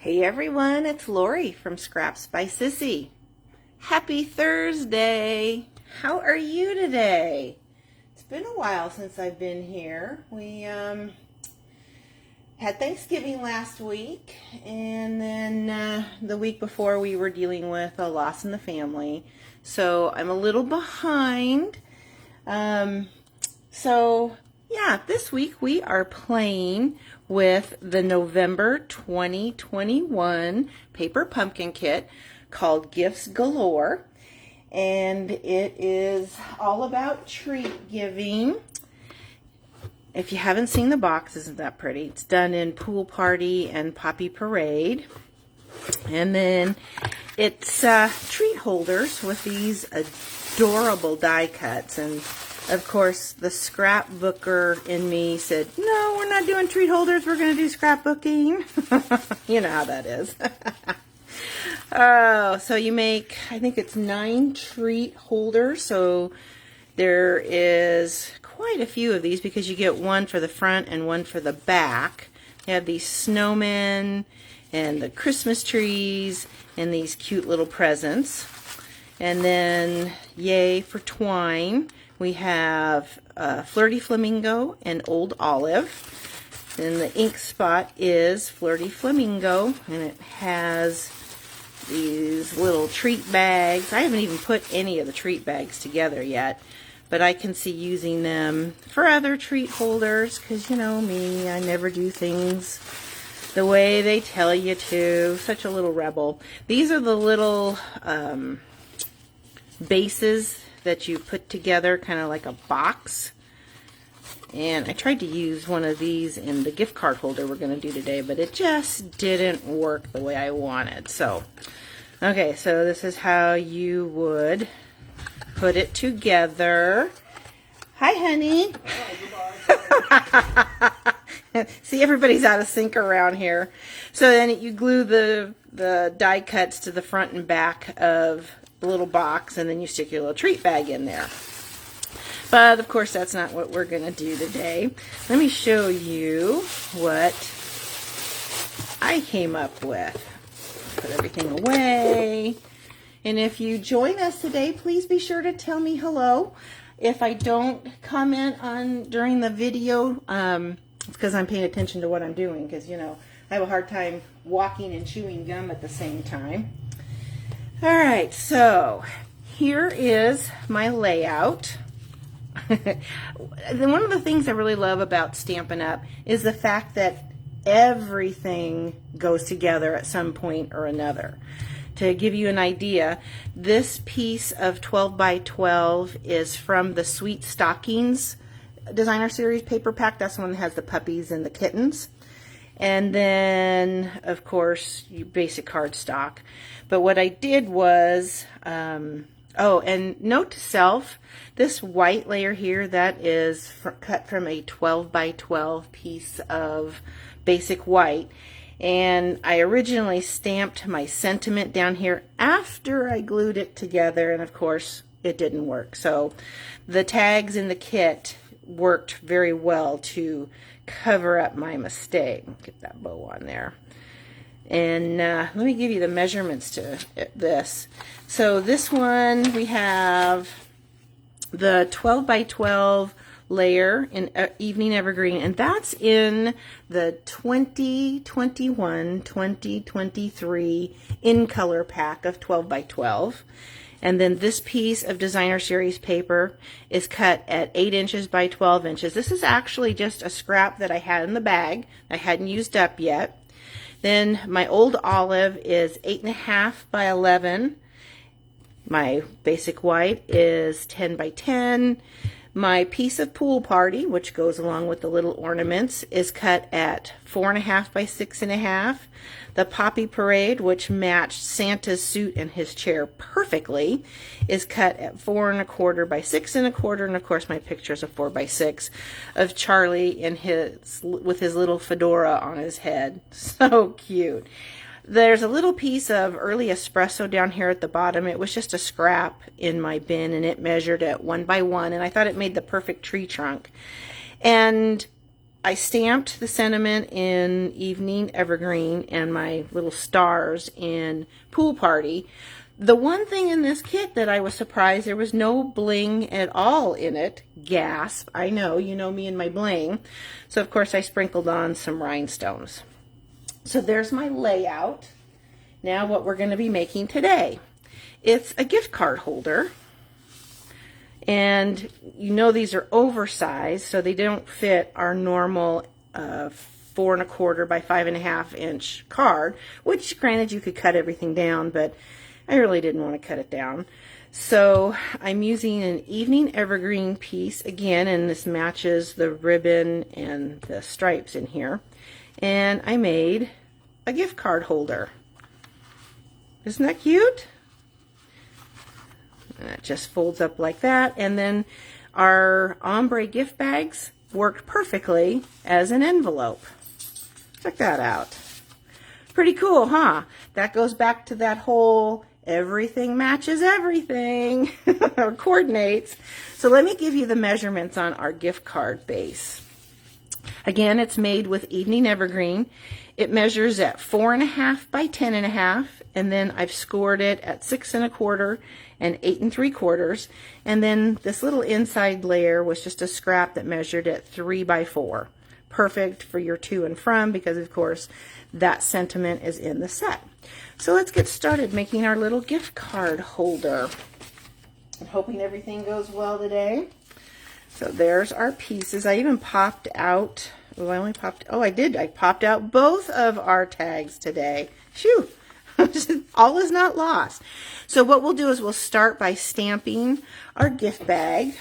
Hey everyone, it's Lori from Scraps by Sissy. Happy Thursday! How are you today? It's been a while since I've been here. We had Thanksgiving last week, and then the week before we were dealing with a loss in the family. So I'm a little behind. This week we are playing with the November 2021 paper pumpkin kit called Gifts Galore, and it is all about treat giving. If you haven't seen the box, isn't that pretty? It's done in Pool Party and Poppy Parade. And then it's treat holders with these adorable die cuts. And of course, the scrapbooker in me said, no, we're not doing treat holders, we're going to do scrapbooking. You know how that is. Oh, so you make, I think it's 9 treat holders. So there is quite a few of these because you get one for the front and one for the back. You have these snowmen and the Christmas trees and these cute little presents. And then, yay for twine, we have Flirty Flamingo and Old Olive. And the ink spot is Flirty Flamingo, and it has these little treat bags. I haven't even put any of the treat bags together yet, but I can see using them for other treat holders because, you know me, I never do things the way they tell you to. Such a little rebel. These are the little bases that you put together, kind of like a box. And I tried to use one of these in the gift card holder we're going to do today, but it just didn't work the way I wanted. So, okay, so this is how you would put it together. Hi, honey. See, everybody's out of sync around here. So then you glue the die cuts to the front and back of the little box, and then you stick your little treat bag in there. But of course, that's not what we're going to do today. Let me show you what I came up with. Put everything away. And if you join us today, please be sure to tell me hello. If I don't comment on during the video, it's because I'm paying attention to what I'm doing, because, you know, I have a hard time walking and chewing gum at the same time. All right, so here is my layout. One of the things I really love about Stampin' Up! Is the fact that everything goes together at some point or another. To give you an idea, this piece of 12 by 12 is from the Sweet Stockings Designer Series paper pack. That's the one that has the puppies and the kittens. And then, of course, your basic cardstock. But what I did was, oh, and note to self, this white layer here, that is cut from a 12 by 12 piece of basic white. And I originally stamped my sentiment down here after I glued it together, and of course, it didn't work. So the tags in the kit worked very well to cover up my mistake. Get that bow on there. And let me give you the measurements to this. So this one, we have the 12 by 12 layer in Evening Evergreen, and that's in the 2021-2023 in color pack of 12 by 12. And then this piece of Designer Series paper is cut at 8 inches by 12 inches. This is actually just a scrap that I had in the bag. I hadn't used up yet. Then my Old Olive is 8.5 by 11. My basic white is 10 by 10. My piece of Pool Party, which goes along with the little ornaments, is cut at 4.5 by 6.5. The Poppy Parade, which matched Santa's suit and his chair perfectly, is cut at 4.25 by 6.25. And of course, my picture is a 4 by 6 of Charlie in with his little fedora on his head. So cute. There's a little piece of early espresso down here at the bottom. It was just a scrap in my bin, and it measured at 1 by 1, and I thought it made the perfect tree trunk. And I stamped the sentiment in Evening Evergreen and my little stars in Pool Party. The one thing in this kit that I was surprised, there was no bling at all in it. Gasp. I know, you know me and my bling. So of course I sprinkled on some rhinestones. So there's my layout. Now what we're going to be making today. It's a gift card holder. And you know these are oversized, so they don't fit our normal 4 1/4 by 5 1/2 inch card, which granted you could cut everything down, but I really didn't want to cut it down. So I'm using an Evening Evergreen piece again, and this matches the ribbon and the stripes in here. And I made a gift card holder. Isn't that cute? And it just folds up like that, and then our ombre gift bags worked perfectly as an envelope. Check that out. Pretty cool, huh? That goes back to that whole everything matches everything, or coordinates. So let me give you the measurements on our gift card base. Again, it's made with Evening Evergreen. It measures at 4 1/2 by 10 1/2, and then I've scored it at 6 1/4 and 8 3/4. And then this little inside layer was just a scrap that measured at 3 by 4. Perfect for your to and from, because of course that sentiment is in the set. So let's get started making our little gift card holder. I'm hoping everything goes well today. So there's our pieces. I even popped out, I popped out both of our tags today. Phew, all is not lost. So what we'll do is we'll start by stamping our gift bag.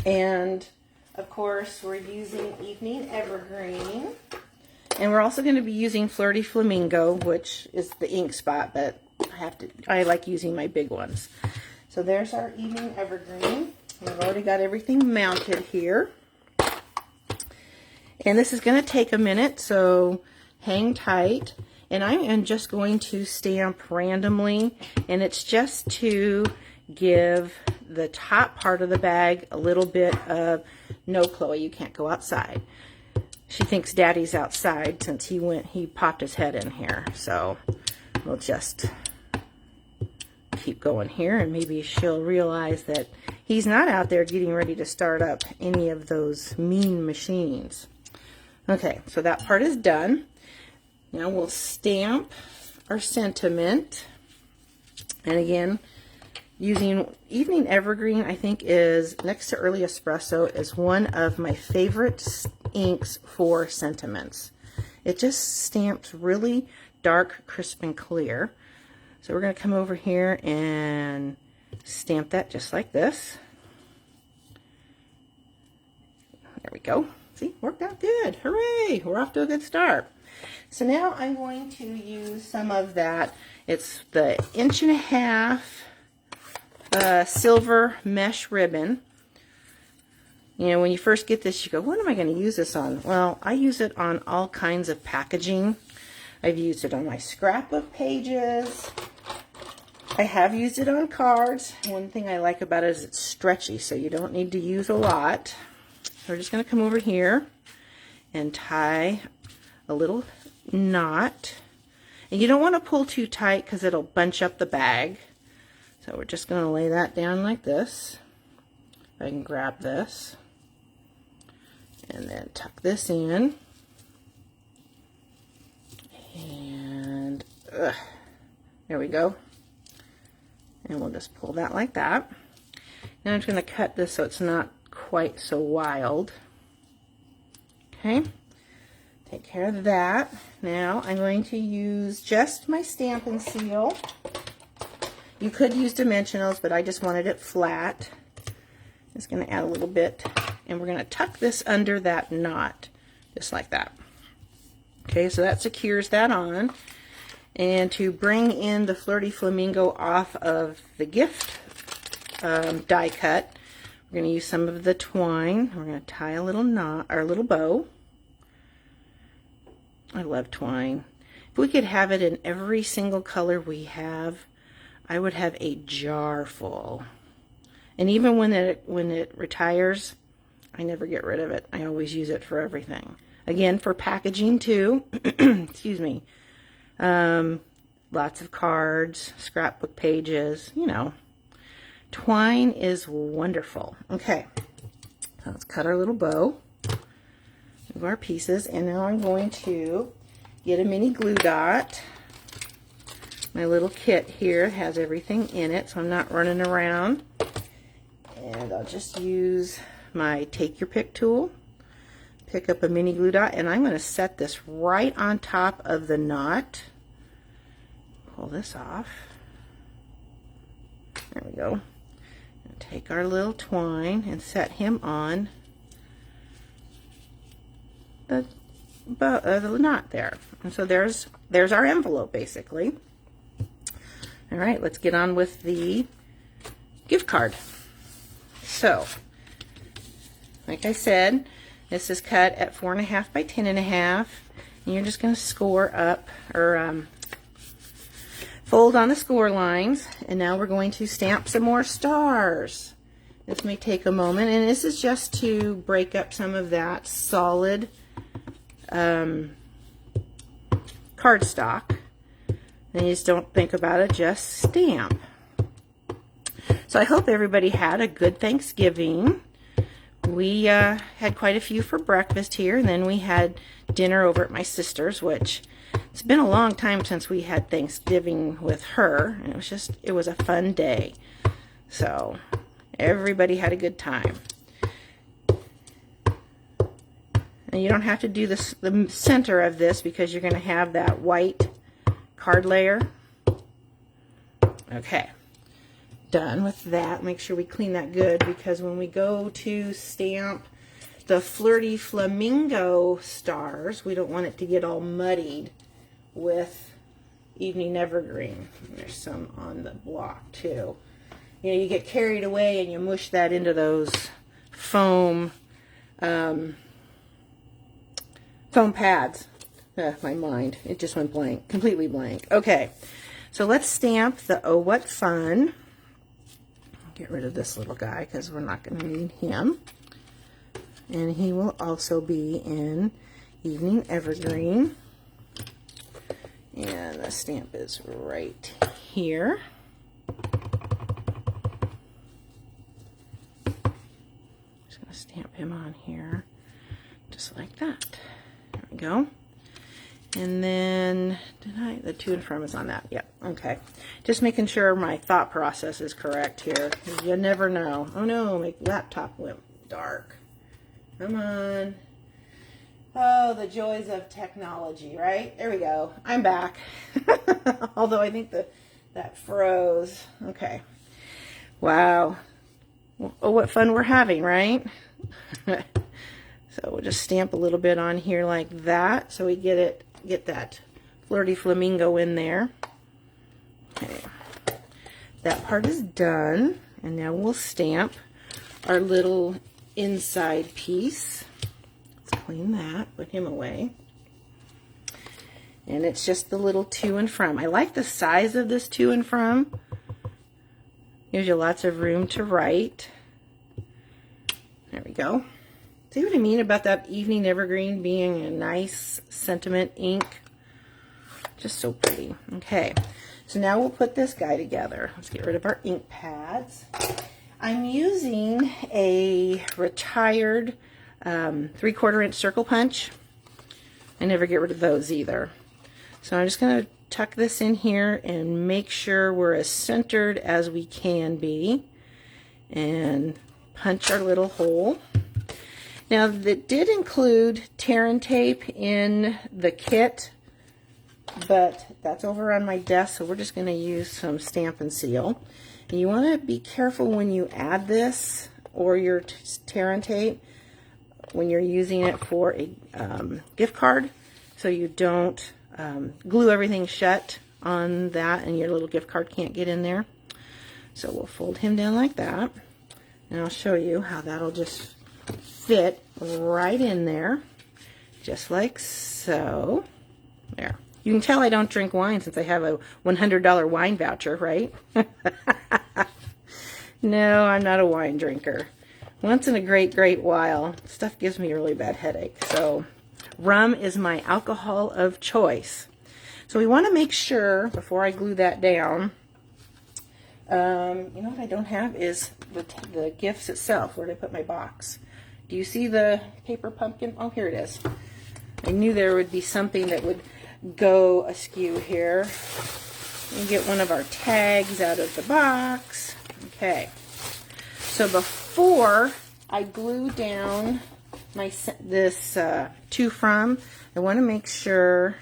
And of course we're using Evening Evergreen. And we're also going to be using Flirty Flamingo, which is the ink spot, but I like using my big ones. So there's our Evening Evergreen. I've already got everything mounted here. And this is going to take a minute, so hang tight. And I am just going to stamp randomly, and it's just to give the top part of the bag a little bit of, no, Chloe, you can't go outside. She thinks Daddy's outside since he popped his head in here. So we'll just keep going here, and maybe she'll realize that he's not out there getting ready to start up any of those mean machines. Okay, so that part is done. Now we'll stamp our sentiment. And again, using Evening Evergreen, I think is, next to Early Espresso, is one of my favorite inks for sentiments. It just stamps really dark, crisp, and clear. So we're going to come over here and stamp that just like this. There we go. See, worked out good. Hooray! We're off to a good start. So now I'm going to use some of that. It's the 1.5 inch silver mesh ribbon. You know, when you first get this, you go, what am I going to use this on? Well, I use it on all kinds of packaging. I've used it on my scrapbook pages. I have used it on cards. One thing I like about it is it's stretchy, so you don't need to use a lot. So we're just going to come over here and tie a little knot. And you don't want to pull too tight because it'll bunch up the bag. So we're just going to lay that down like this. I can grab this and then tuck this in. And there we go. And we'll just pull that like that. Now I'm just going to cut this so it's not quite so wild. Okay, take care of that. Now I'm going to use just my Stampin' Seal. You could use dimensionals, but I just wanted it flat. Just going to add a little bit, and we're going to tuck this under that knot, just like that. Okay, so that secures that on. And to bring in the Flirty Flamingo off of the gift die cut, we're going to use some of the twine. We're going to tie a little knot, or a little bow. I love twine. If we could have it in every single color we have, I would have a jar full. And even when it retires, I never get rid of it. I always use it for everything. Again, for packaging too. Excuse me. Lots of cards, scrapbook pages, you know. Twine is wonderful. Okay, so let's cut our little bow of our pieces, and now I'm going to get a mini glue dot. My little kit here has everything in it, so I'm not running around. And I'll just use my take your pick tool, pick up a mini glue dot, and I'm going to set this right on top of the knot. Pull this off. There we go. And take our little twine and set him on the knot there. And so there's our envelope basically. All right, let's get on with the gift card. So, like I said, this is cut at 4.5 by 10.5, and you're just going to score up, or fold on the score lines, and now we're going to stamp some more stars. This may take a moment, and this is just to break up some of that solid cardstock. And you just don't think about it, just stamp. So I hope everybody had a good Thanksgiving. We had quite a few for breakfast here, and then we had dinner over at my sister's, which it's been a long time since we had Thanksgiving with her, and it was a fun day. So everybody had a good time. And you don't have to do this, the center of this, because you're going to have that white card layer. Okay, done with that. Make sure we clean that good, because when we go to stamp the Flirty Flamingo stars, we don't want it to get all muddied with Evening Evergreen. There's some on the block too. You know, you get carried away and you mush that into those foam foam pads. My mind, it just went blank, completely blank. Okay, so let's stamp the Oh What Fun. Get rid of this little guy because we're not going to need him. And he will also be in Evening Evergreen. And the stamp is right here. Just going to stamp him on here, just like that. There we go. And then, the to and from is on that. Yep, okay. Just making sure my thought process is correct here. You never know. Oh no, my laptop went dark. Come on. Oh, the joys of technology, right? There we go. I'm back. Although I think that froze. Okay. Wow. Oh, what fun we're having, right? So we'll just stamp a little bit on here like that, so we get that Flirty Flamingo in there. Okay, that part is done, and now we'll stamp our little inside piece. Let's clean that, put him away. And it's just the little to and from. I like the size of this to and from. Gives you lots of room to write. There we go. See what I mean about that Evening Evergreen being a nice sentiment ink? Just so pretty. Okay, so now we'll put this guy together. Let's get rid of our ink pads. I'm using a retired 3/4 inch circle punch. I never get rid of those either. So I'm just going to tuck this in here and make sure we're as centered as we can be. And punch our little hole. Now, that did include tear and tape in the kit, but that's over on my desk, so we're just going to use some Stamp and Seal. And you want to be careful when you add this or your tear and tape when you're using it for a gift card, so you don't glue everything shut on that and your little gift card can't get in there. So we'll fold him down like that, and I'll show you how that'll just fit right in there, just like so. There. You can tell I don't drink wine since I have a $100 wine voucher, right? No, I'm not a wine drinker. once in a great while. Stuff gives me a really bad headache. So rum is my alcohol of choice. So we want to make sure, before I glue that down, you know what I don't have is the gifts itself. Where did I put my box? Do you see the paper pumpkin? Oh, here it is. I knew there would be something that would go askew here. We get one of our tags out of the box. Okay. So before I glue down this to from, I want to make sure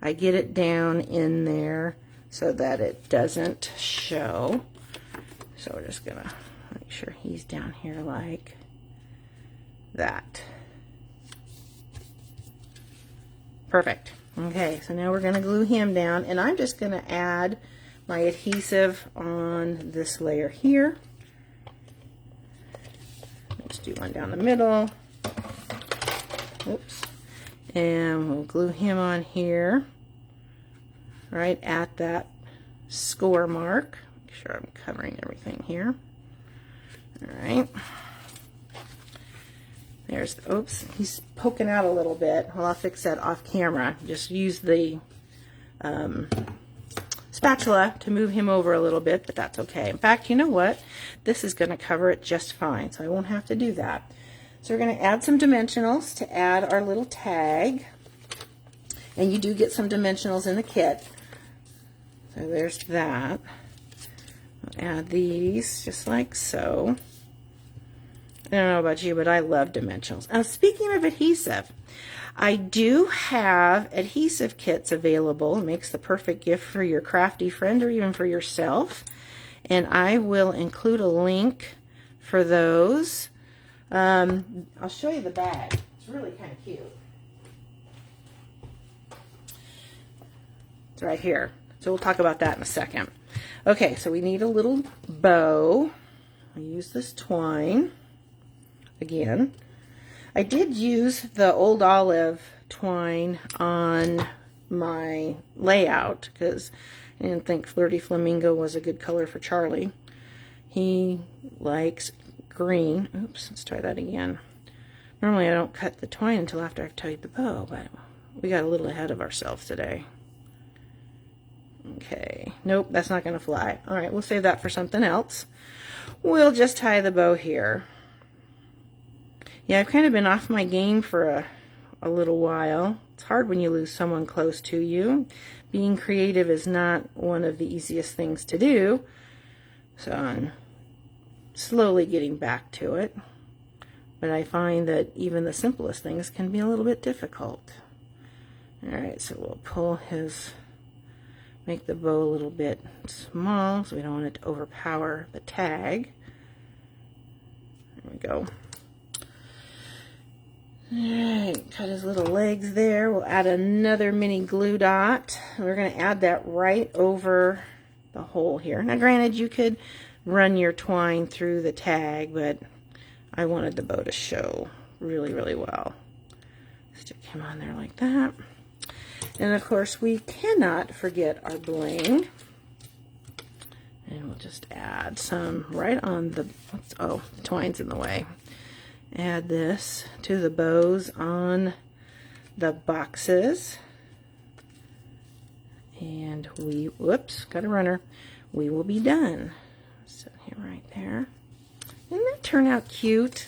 I get it down in there so that it doesn't show. So we're just gonna make sure he's down here like that. Perfect. Okay, so now we're gonna glue him down, and I'm just gonna add my adhesive on this layer here. Let's do one down the middle. Oops. And we'll glue him on here, right at that score mark. Make sure I'm covering everything here. All right. There's, oops, he's poking out a little bit. Well, I'll fix that off camera. Just use the spatula to move him over a little bit, but that's okay. In fact, you know what? This is going to cover it just fine, so I won't have to do that. So we're going to add some dimensionals to add our little tag. And you do get some dimensionals in the kit. So there's that. I'll add these just like so. I don't know about you, but I love dimensionals. Now, speaking of adhesive, I do have adhesive kits available. It makes the perfect gift for your crafty friend or even for yourself. And I will include a link for those. I'll show you the bag. It's really kind of cute. It's right here. So we'll talk about that in a second. Okay, so we need a little bow. I'll use this twine again. I did use the old olive twine on my layout because I didn't think Flirty Flamingo was a good color for Charlie. He likes green. Oops, let's try that again. Normally I don't cut the twine until after I've tied the bow, but we got a little ahead of ourselves today. Okay, nope, that's not going to fly. All right, we'll save that for something else. We'll just tie the bow here. Yeah, I've kind of been off my game for a little while. It's hard when you lose someone close to you. Being creative is not one of the easiest things to do. So I'm slowly getting back to it. But I find that even the simplest things can be a little bit difficult. Alright, so we'll pull his, make the bow a little bit small so we don't want it to overpower the tag. There we go. Alright, cut his little legs there. We'll add another mini glue dot. We're going to add that right over the hole here. Now granted, you could run your twine through the tag, but I wanted the bow to show really well. Stick him on there like that. And of course, we cannot forget our bling. And we'll just add some right on the, oh, the twine's in the way. Add this to the bows on the boxes. And we, whoops, got a runner. We will be done. Set him right there. Didn't that turn out cute?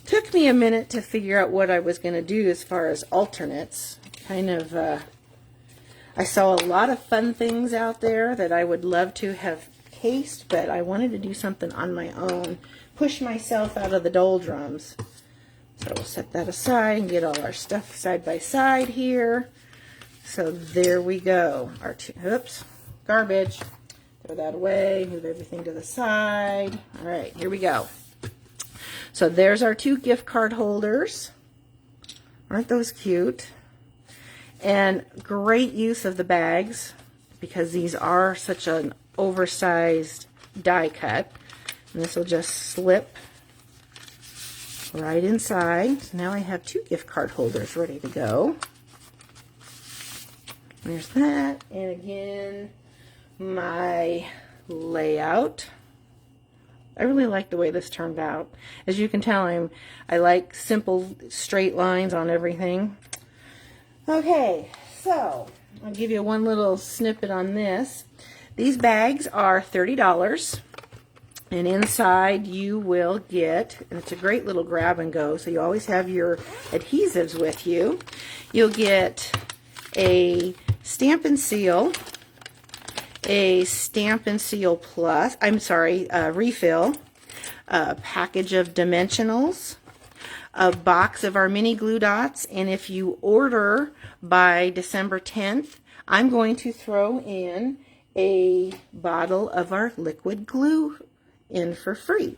Took me a minute to figure out what I was going to do as far as alternates. Kind of, I saw a lot of fun things out there that I would love to have cased, but I wanted to do something on my own. Push myself out of the doldrums. So we'll set that aside and get all our stuff side by side here. So there we go. Our two, oops, garbage. Throw that away, move everything to the side. All right, here we go. So there's our two gift card holders. Aren't those cute? And great use of the bags because these are such an oversized die cut. And this will just slip right inside. So now I have two gift card holders ready to go. There's that. And again, my layout I really like the way this turned out. As you can tell, I like simple straight lines on everything. Okay, so I'll give you one little snippet on this. These bags are $30, and inside you will get, and it's a great little grab and go, so you always have your adhesives with you. You'll get a Stamp and Seal, a Stamp and Seal Plus, refill, a package of dimensionals, a box of our mini glue dots, and if you order by December 10th, I'm going to throw in a bottle of our liquid glue in for free.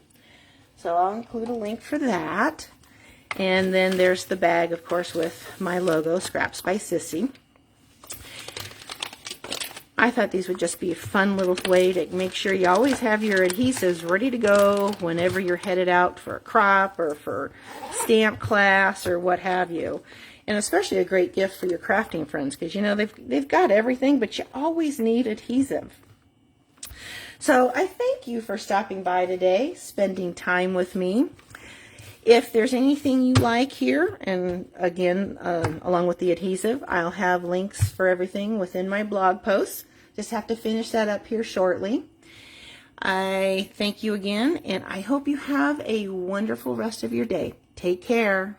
So I'll include a link for that. And then there's the bag, of course, with my logo, Scraps by Sissy. I thought these would just be a fun little way to make sure you always have your adhesives ready to go whenever you're headed out for a crop or for stamp class or what have you. And especially a great gift for your crafting friends, because you know they've got everything, but you always need adhesive. So I thank you for stopping by today, spending time with me. If there's anything you like here, and again, along with the adhesive, I'll have links for everything within my blog posts. Just have to finish that up here shortly. I thank you again, and I hope you have a wonderful rest of your day. Take care.